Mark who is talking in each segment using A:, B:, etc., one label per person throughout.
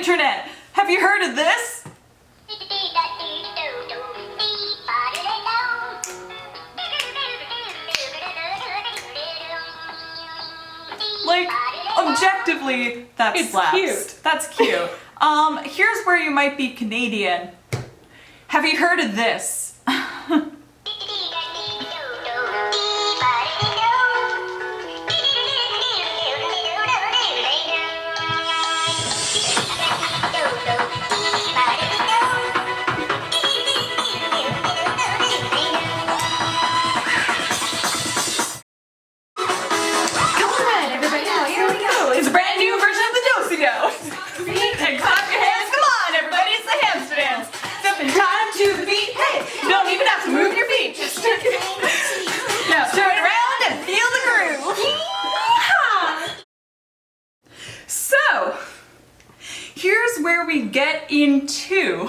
A: internet! Have you heard of this? Like, objectively, that
B: It's
A: slaps.
B: cute.
A: That's cute. Here's where you might be Canadian. Have you heard of this? It's a brand new version of the Do-Si-Do. And clap your hands, come on everybody, it's the hamster dance. Step in time to the beat, hey, you don't even have to move your feet, just now turn around and feel the groove. So, here's where we get into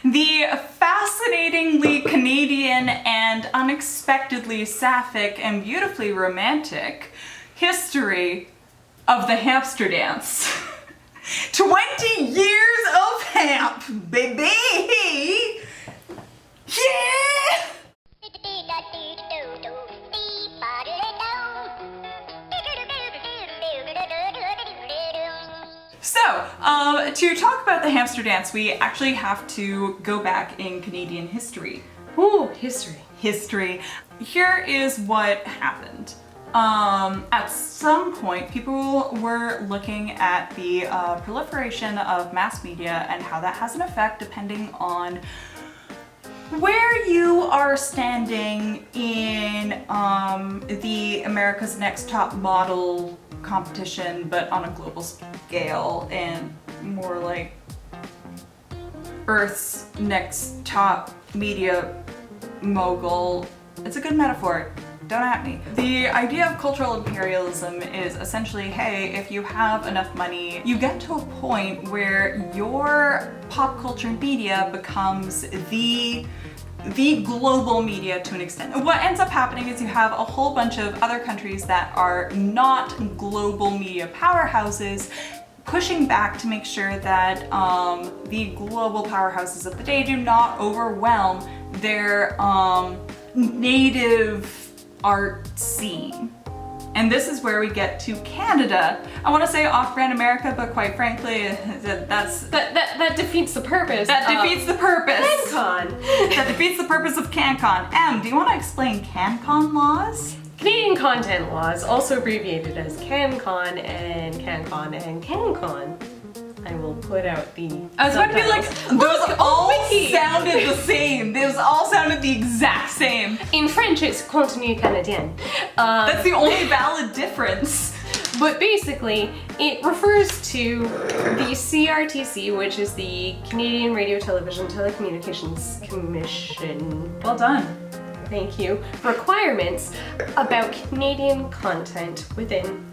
A: the fascinatingly Canadian and unexpectedly sapphic and beautifully romantic history of the hamster dance. 20 years of hamp, baby! Yeah! So, to talk about the hamster dance, we actually have to go back in Canadian history.
B: Ooh, history.
A: Here is what happened. At some point, people were looking at the proliferation of mass media and how that has an effect depending on where you are standing in the America's Next Top Model competition, but on a global scale, and more like Earth's Next Top Media Mogul. It's a good metaphor. Don't at me. The idea of cultural imperialism is essentially, hey, if you have enough money, you get to a point where your pop culture media becomes the global media to an extent. What ends up happening is you have a whole bunch of other countries that are not global media powerhouses pushing back to make sure that the global powerhouses of the day do not overwhelm their native art scene. And this is where we get to Canada. I want to say off-brand America, but quite frankly,
B: That defeats the purpose.
A: that defeats the purpose.
B: CanCon.
A: That defeats the purpose of CanCon. Em, do you want to explain CanCon laws?
B: Canadian content laws, also abbreviated as CanCon and CanCon and CanCon. I will put out the
A: I was about to be like,
B: subtitles.
A: those all
B: wiki.
A: sounded the same. Those all sounded the exact same.
B: In French, it's contenu canadien.
A: That's the only valid difference.
B: But basically, it refers to the CRTC, which is the Canadian Radio Television Telecommunications Commission.
A: Well done.
B: Thank you. Requirements about Canadian content within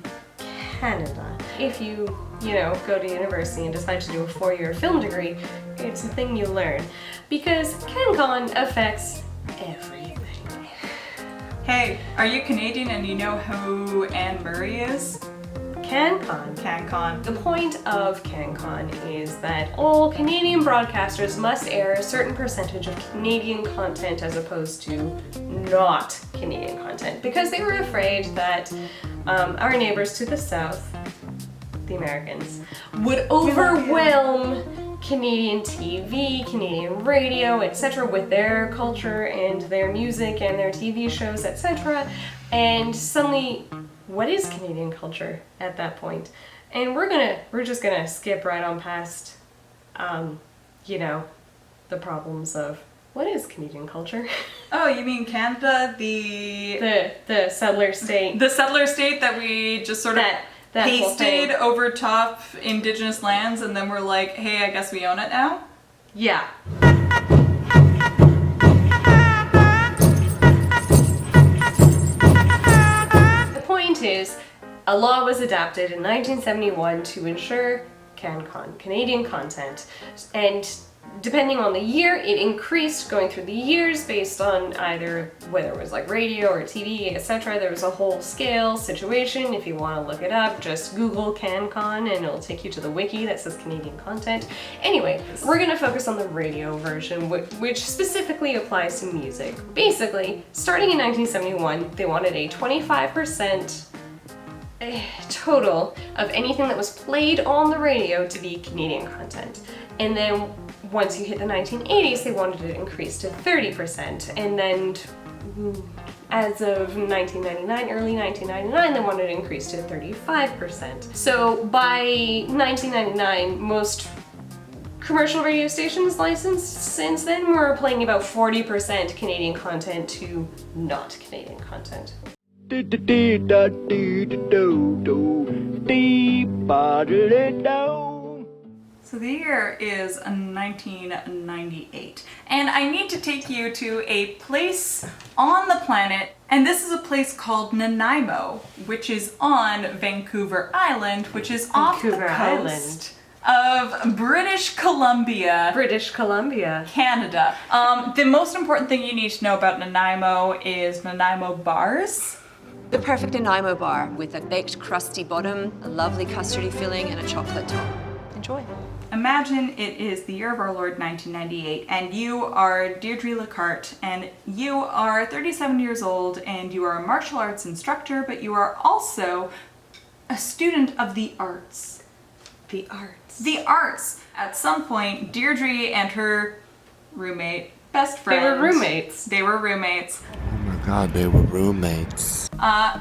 B: Canada. If you go to university and decide to do a 4-year film degree, it's a thing you learn. Because CanCon affects everything.
A: Hey, are you Canadian and you know who Anne Murray is?
B: CanCon.
A: CanCon.
B: The point of CanCon is that all Canadian broadcasters must air a certain percentage of Canadian content as opposed to not Canadian content, because they were afraid that our neighbors to the south, the Americans, would overwhelm Canadian TV, Canadian radio, etc. with their culture and their music and their TV shows, etc. And suddenly, what is Canadian culture at that point? And we're just gonna skip right on past, the problems of what is Canadian culture?
A: Oh, you mean Canada, the
B: settler state.
A: the settler state that we just sort of
B: That whole thing.
A: pasted over top indigenous lands, and then we're like, hey, I guess we own it now?
B: Yeah. The point is, a law was adopted in 1971 to ensure CanCon, Canadian content, and depending on the year, it increased going through the years based on either whether it was like radio or TV, etc. There was a whole scale situation. If you want to look it up, just Google CanCon and it'll take you to the wiki that says Canadian content. Anyway, we're gonna focus on the radio version, which specifically applies to music. Basically, starting in 1971, they wanted a 25% total of anything that was played on the radio to be Canadian content. And then once you hit the 1980s, they wanted it increased to 30%. And then as of 1999, early 1999, they wanted it increased to 35%. So by 1999, most commercial radio stations licensed since then were playing about 40% Canadian content to not Canadian content.
A: So the year is 1998, and I need to take you to a place on the planet, and this is a place called Nanaimo, which is on Vancouver Island, which is off the coast of British Columbia.
B: British Columbia.
A: Canada. The most important thing you need to know about Nanaimo is Nanaimo bars.
C: The perfect Nanaimo bar with a baked crusty bottom, a lovely custardy filling, and a chocolate top. Enjoy.
A: Imagine it is the year of our Lord 1998 and you are Deirdre Lacarte and you are 37 years old and you are a martial arts instructor, but you are also a student of the arts.
B: The arts.
A: The arts. At some point, Deirdre and her roommate, best friend.
B: They were roommates.
A: They were roommates.
D: Oh my god, they were roommates.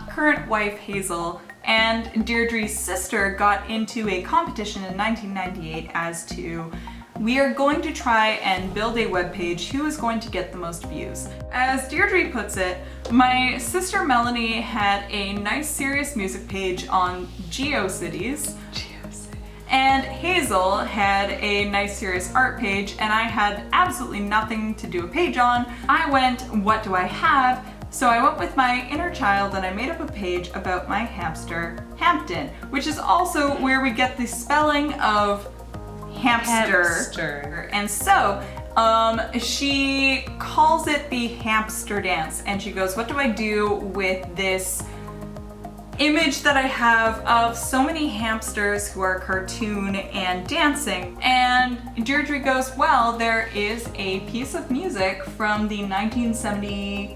A: Current wife Hazel and Deirdre's sister got into a competition in 1998 as to, we are going to try and build a webpage, who is going to get the most views. As Deirdre puts it, my sister Melanie had a nice serious music page on GeoCities, and Hazel had a nice serious art page, and I had absolutely nothing to do a page on. I went, what do I have? So I went with my inner child and I made up a page about my hamster, Hampton, which is also where we get the spelling of hamster. And so, she calls it the hamster dance, and she goes, what do I do with this image that I have of so many hamsters who are cartoon and dancing? And Deirdre goes, well, there is a piece of music from the 1973.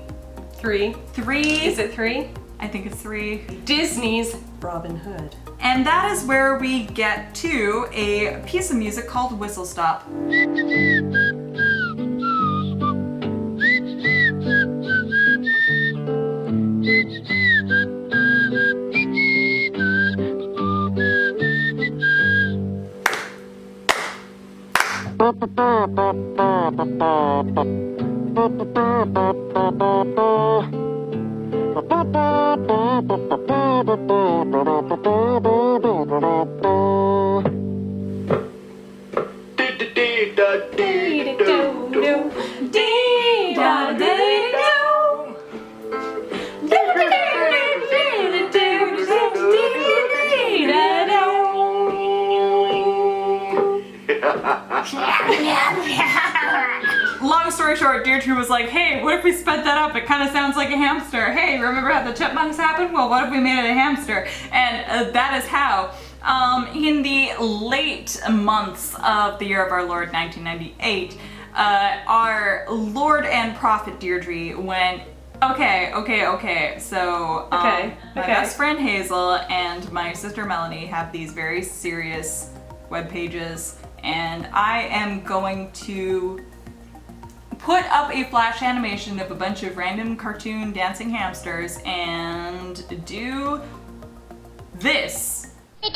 B: Is it 3?
A: I think it's 3.
B: Disney's Robin Hood.
A: And that is where we get to a piece of music called Whistle Stop. Long story short, Deirdre was like, hey, what if we sped that up? It kind of sounds like a hamster. Hey, remember how the chipmunks happened? Well, what if we made it a hamster? And that is how. In the late months of the year of our Lord 1998, our Lord and Prophet Deirdre went, okay. So, my best friend Hazel and my sister Melanie have these very serious web pages, and I am going to put up a flash animation of a bunch of random cartoon dancing hamsters and do this. So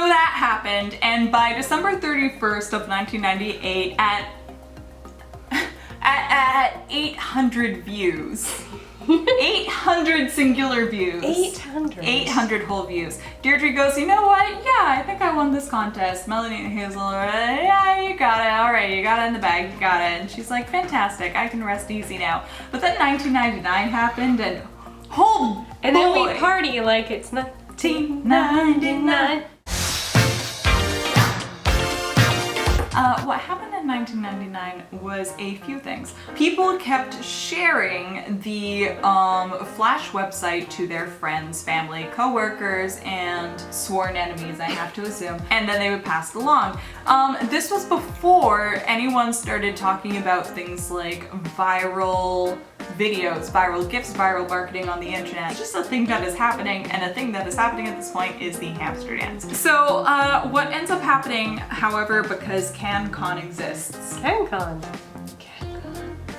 A: that happened, and by December 31st of 1998, at 800 views, 800 singular views. 800 whole views. Deirdre goes, you know what? Yeah, I think I won this contest. Melanie and Hazel are, yeah, you got it. All right, you got it in the bag. You got it. And she's like, fantastic. I can rest easy now. But then 1999 happened, and Oh,
B: And then we
A: boy.
B: party like it's 1999.
A: What happened in 1999 was a few things. People kept sharing the Flash website to their friends, family, co-workers, and sworn enemies, I have to assume, and then they would pass it along. This was before anyone started talking about things like viral videos, viral gifs, viral marketing on the internet. It's just a thing that is happening, and a thing that is happening at this point is the hamster dance. So what ends up happening, however, because CanCon exists,
B: CanCon.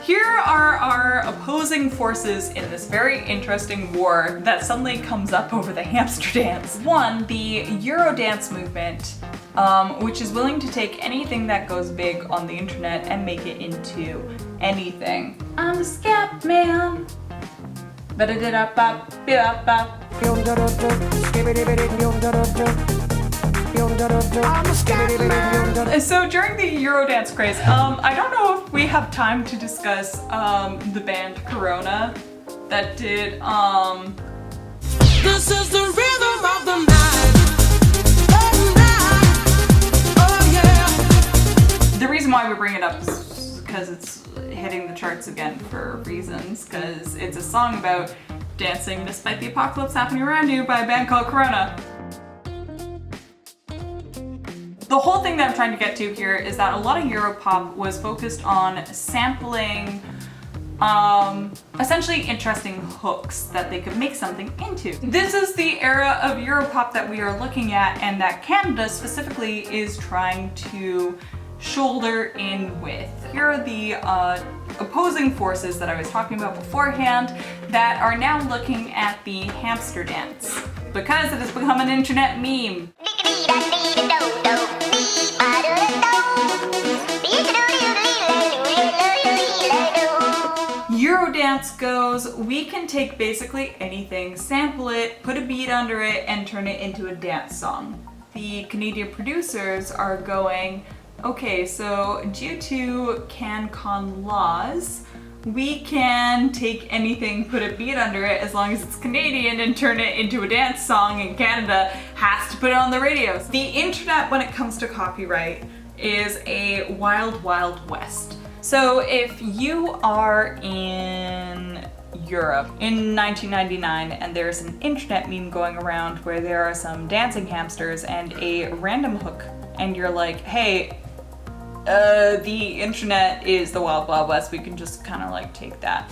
A: here are our opposing forces in this very interesting war that suddenly comes up over the hamster dance. One, the Eurodance movement, which is willing to take anything that goes big on the internet and make it into anything. I'm the scat man. Ba-da-da-da-ba-ba-ba. So during the Eurodance craze, I don't know if we have time to discuss the band Corona that did
E: This is the rhythm of the night. Oh yeah.
A: The reason why we bring it up is because it's hitting the charts again for reasons, because it's a song about dancing despite the apocalypse happening around you by a band called Corona. The whole thing that I'm trying to get to here is that a lot of Europop was focused on sampling essentially interesting hooks that they could make something into. This is the era of Europop that we are looking at, and that Canada specifically is trying to shoulder in with. Here are the opposing forces that I was talking about beforehand that are now looking at the hamster dance because it has become an internet meme. Eurodance goes, we can take basically anything, sample it, put a beat under it, and turn it into a dance song. The Canadian producers are going, okay, so due to CanCon laws, we can take anything, put a beat under it as long as it's Canadian, and turn it into a dance song, and Canada has to put it on the radios. The internet, when it comes to copyright, is a wild, wild west. So if you are in Europe in 1999 and there's an internet meme going around where there are some dancing hamsters and a random hook, and you're like, hey, the internet is the wild, wild west, we can just kind of like take that.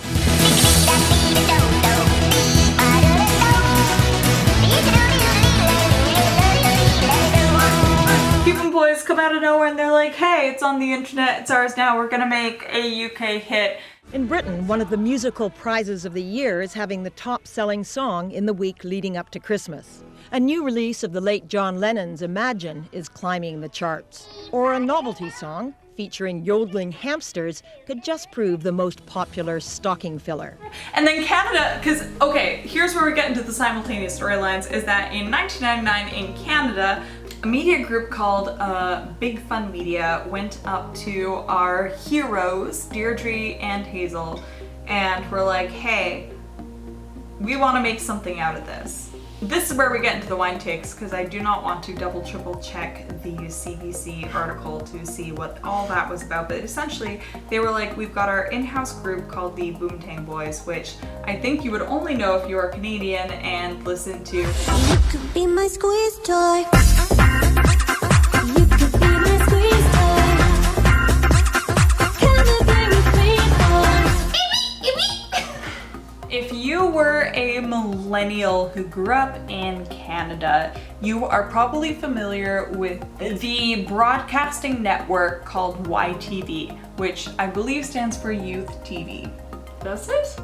A: Cuban boys come out of nowhere and they're like, hey, it's on the internet, it's ours now, we're gonna make a UK hit.
F: In Britain, one of the musical prizes of the year is having the top-selling song in the week leading up to Christmas. A new release of the late John Lennon's Imagine is climbing the charts. Or a novelty song featuring yodeling hamsters could just prove the most popular stocking filler.
A: And then Canada, because, okay, here's where we get into the simultaneous storylines, is that in 1999 in Canada, a media group called Big Fun Media went up to our heroes, Deirdre and Hazel, and were like, hey, we want to make something out of this. This is where we get into the wine takes, because I do not want to double, triple check the CBC article to see what all that was about, but essentially they were like, we've got our in-house group called the Boomtang Boys, which I think you would only know if you are Canadian and listen to.
G: You could be my squeeze toy. You could be my squeeze toy. Come and play with me,
A: If you were a millennial who grew up in Canada, you are probably familiar with the broadcasting network called YTV, which I believe stands for Youth TV. Does it?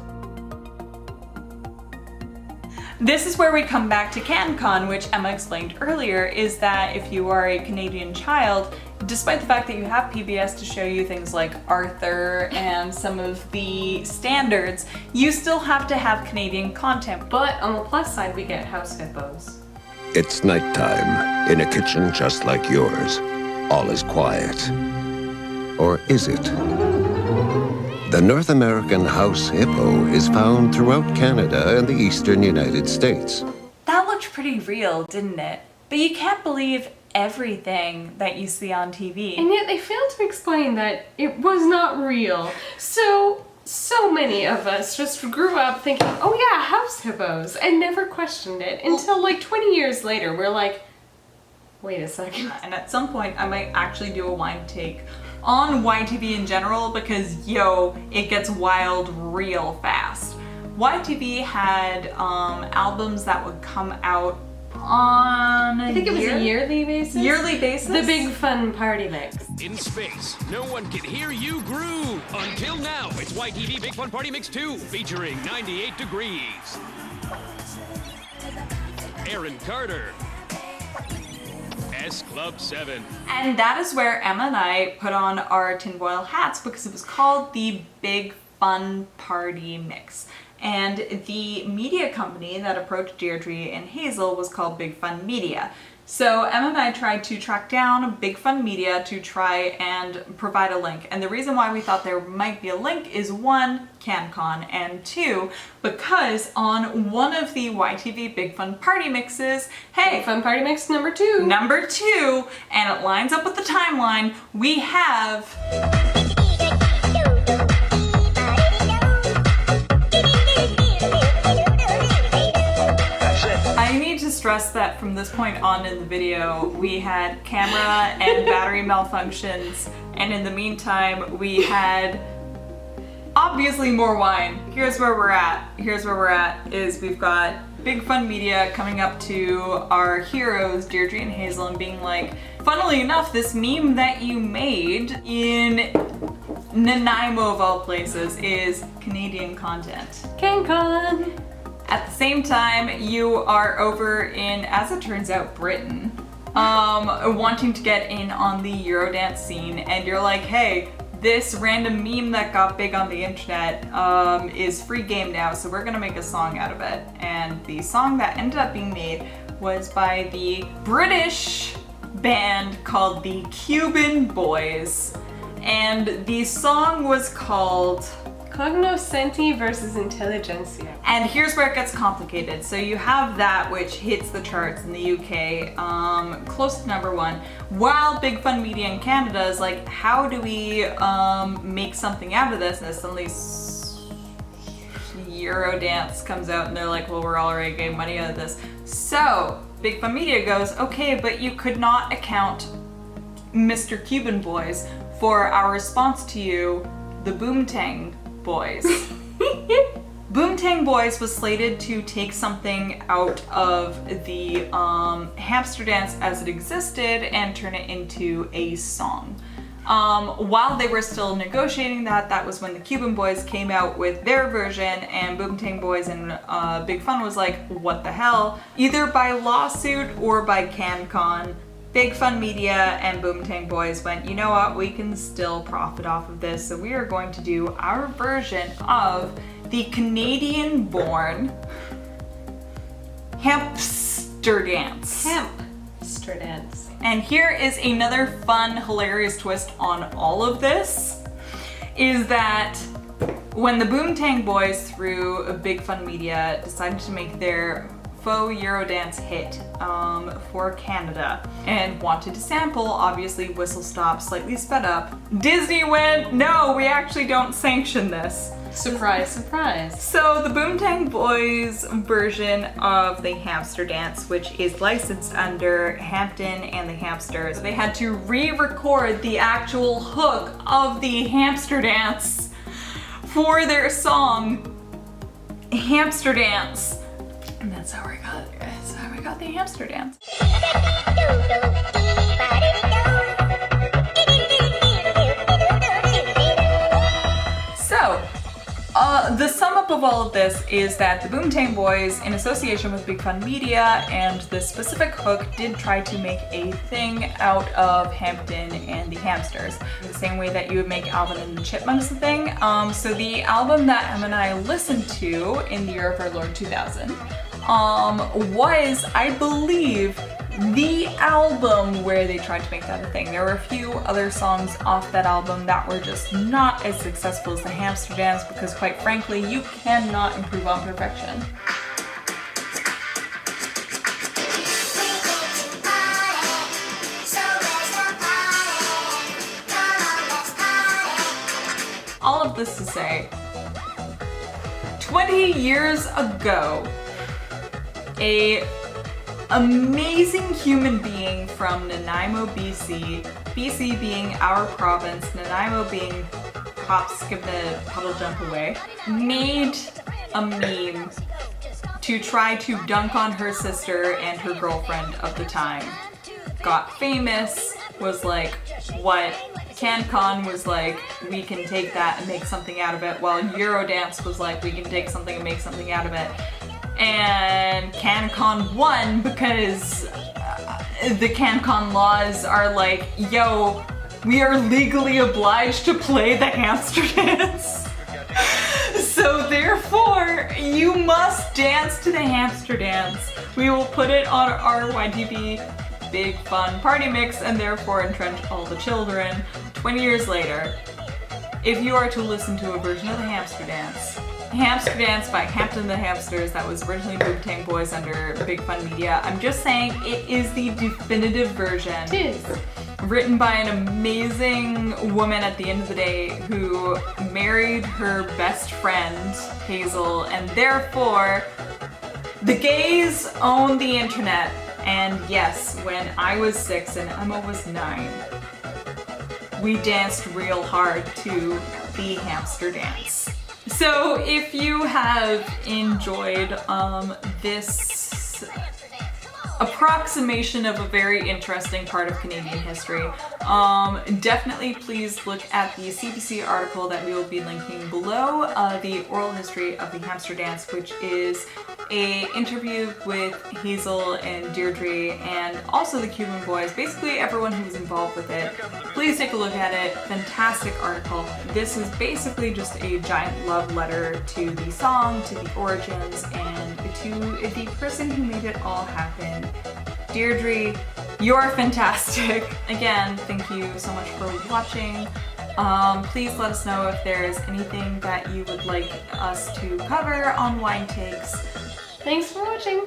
A: This is where we come back to CanCon, which Emma explained earlier, is that if you are a Canadian child, despite the fact that you have PBS to show you things like Arthur and some of the standards, you still have to have Canadian content.
B: But on the plus side, we get house hippos.
H: It's nighttime in a kitchen just like yours. All is quiet. Or is it? The The North American house hippo is found throughout Canada and the eastern United States.
A: That looked pretty real, didn't it? But you can't believe everything that you see on TV.
B: And yet they failed to explain that it was not real. So many of us just grew up thinking, oh yeah, house hippos, and never questioned it until like 20 years later we're like, wait a second.
A: And at some point I might actually do a wine take on YTV in general because, yo, it gets wild real fast. YTV had albums that would come out on
B: I think it was a yearly basis?
A: Yearly basis?
B: The Big Fun Party Mix.
I: In space, no one can hear you groove. Until now, it's YTV Big Fun Party Mix 2, featuring 98 Degrees. Aaron Carter. S Club 7.
A: And that is where Emma and I put on our tinfoil hats because it was called the Big Fun Party Mix. And the media company that approached Deirdre and Hazel was called Big Fun Media. So Emma and I tried to track down Big Fun Media to try and provide a link. And the reason why we thought there might be a link is 1, CanCon, and 2, because on one of the YTV Big Fun Party Mixes, hey,
B: Big Fun Party Mix number 2,
A: and it lines up with the timeline, we have I need to stress that from this point on in the video, we had camera and battery malfunctions, and in the meantime, we had obviously more wine. Here's where we're at. Is we've got Big Fun Media coming up to our heroes, Deirdre and Hazel, and being like, funnily enough, this meme that you made in Nanaimo of all places is Canadian content.
B: CanCon.
A: At the same time, you are over in, as it turns out, Britain, wanting to get in on the Eurodance scene, and you're like, hey, this random meme that got big on the internet is free game now, so we're gonna make a song out of it. And the song that ended up being made was by the British band called the Cuban Boys. And the song was called
B: Cognoscenti versus Intelligentsia.
A: And here's where it gets complicated. So you have that, which hits the charts in the UK, close to #1, while Big Fun Media in Canada is like, how do we make something out of this? And suddenly Eurodance comes out and they're like, well, we're already getting money out of this. So Big Fun Media goes, okay, but you could not account Mr. Cuban Boys for our response to you, the Boomtang Boys. Boomtang Boys was slated to take something out of the hamster dance as it existed and turn it into a song. While they were still negotiating that was when the Cuban Boys came out with their version, and Boomtang Boys and Big Fun was like, what the hell? Either by lawsuit or by CanCon, Big Fun Media and Boomtang Boys went, you know what, we can still profit off of this, so we are going to do our version of the Canadian-born hamster dance.
B: Hamster dance.
A: And here is another fun, hilarious twist on all of this, is that when the Boomtang Boys, through Big Fun Media, decided to make their faux Eurodance hit for Canada and wanted to sample, obviously whistle stop, slightly sped up, Disney went, no, we actually don't sanction this.
B: Surprise, surprise.
A: So the Boomtang Boys version of the hamster dance, which is licensed under Hampton and the Hamsters, they had to re-record the actual hook of the hamster dance for their song Hamster Dance. And that's how we got the hamster dance. So, the sum up of all of this is that the Boomtang Boys, in association with Big Fun Media and this specific hook, did try to make a thing out of Hampton and the Hamsters. The same way that you would make Alvin and the Chipmunks a thing. So the album that Emma and I listened to in the year of our Lord 2000 was, I believe, the album where they tried to make that a thing. There were a few other songs off that album that were just not as successful as the Hamster Dance because, quite frankly, you cannot improve on perfection. All of this to say, 20 years ago, a amazing human being from Nanaimo, BC, BC being our province, Nanaimo being hop, skip the puddle jump away, made a meme to try to dunk on her sister and her girlfriend of the time. Got famous, was like, what? CanCon was like, we can take that and make something out of it, while Eurodance was like, we can take something and make something out of it. And CanCon won because the CanCon laws are like, yo, we are legally obliged to play the hamster dance. So therefore, you must dance to the hamster dance. We will put it on our YTV Big Fun Party Mix and therefore entrench all the children. 20 years later, if you are to listen to a version of the Hamster Dance by Hampton the Hamsters that was originally Boob Tang Boys under Big Fun Media, I'm just saying it is the definitive version.
B: It is.
A: Written by an amazing woman at the end of the day who married her best friend, Hazel, and therefore the gays own the internet. And yes, when I was 6 and Emma was 9, we danced real hard to the Hamster Dance. So if you have enjoyed this approximation of a very interesting part of Canadian history, definitely please look at the CBC article that we will be linking below, the oral history of the Hamster Dance, which is a interview with Hazel and Deirdre and also the Cuban Boys, basically everyone who was involved with it. Please take a look at it. Fantastic article. This is basically just a giant love letter to the song, to the origins, and to the person who made it all happen. Deirdre, you're fantastic. Again, thank you so much for watching. Please let us know if there's anything that you would like us to cover on Wine Takes.
B: Thanks for watching.